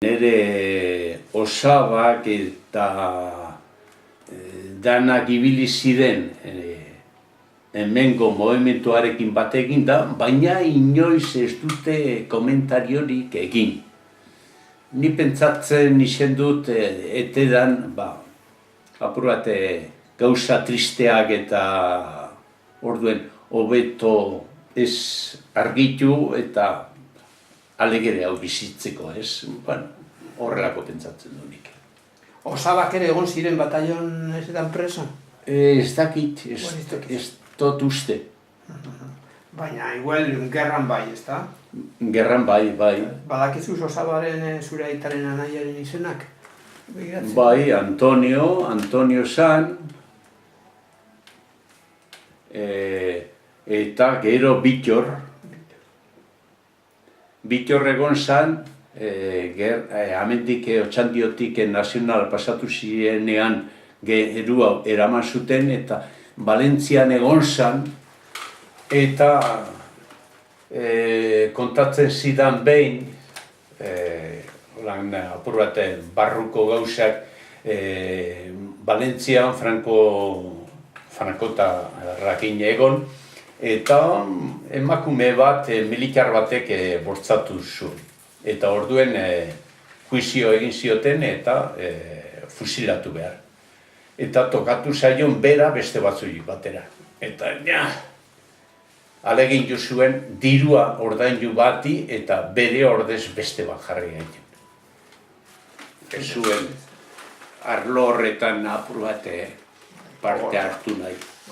Nere osabak eta danak ibili ziren hemengo movimentuarekin bat egin da, baina inoiz ez dute komentariorik egin. Ni pentsatzen izen dut etedan, apur bat gauza tristeak eta orduen hobeto ez argitu eta alegere hau bizitzeko, ez? Horrelako pentsatzen du nik. Osabak ere egon ziren batallon ezetan preso? Ez dakit, ez dut uste. Baina, igual, gerran bai, ezta? Gerran bai. Badakizuz osabaren zure aitaren anaiaren izenak? Bai, Antonio zan, eta gero Bittor. Bittor egon zan, amendik Otxandiotik nazional pasatu zirenean gerua eraman zuten, eta Valentzian egon zan, eta kontatzen zidan behin, apur bat barruko gauzak, Valentzian Franco eta Rakin egon, eta emakume bat, militar batek bortzatu zuen. Eta orduen juizio egin zioten eta fusilatu behar. Eta tokatu zaion bera beste batzuik batera. Eta alegin jo zuen dirua ordaindu bati eta bere ordez beste bat jarri gaitzen. Ez zuen arlo horretan apur bat parte hartu nahi.